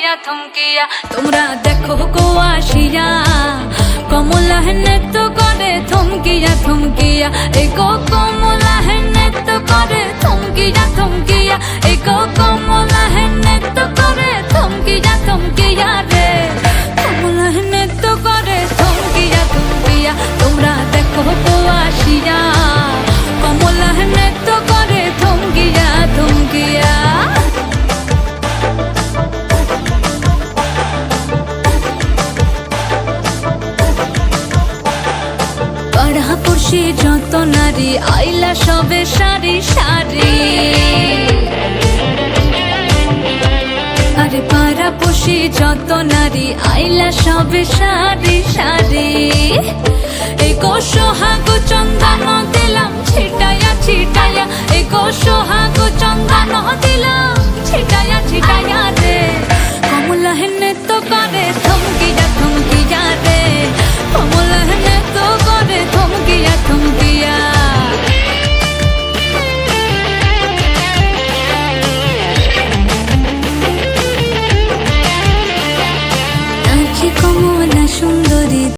থমকিয়া থমকিয়া তোমরা দেখো গো আসিয়া কমলা নৃত্য করে থমকিয়া থমকিয়া এই গো কমলা নৃত্য করে থমকিয়া থমকিয়া এই গো কমলা নৃত্য করে থমকিয়া থমকিয়া রে কমলা নৃত্য করে থমকিয়া থমকিয়া তোমরা দেখো গো আসিয়া কমলা নৃত্য করে থমকিয়া থমকিয়া পাড়াপড়শি যত নারী আইলা সবে সারি সারি আরে পাড়াপড়শি যত নারী আইলা সবে সারি সারি এই গো সোহাগ চন্দন দিলাম ছিটায়া ছিটায়া এই গো সোহাগ চন্দন দিলাম ছিটায়া ছিটায়া রে কমলা নৃত্য করে থমকিয়া থমকিয়া রে কমলা নৃত্য করে থমকিয়া থমকিয়া নাচে কমলা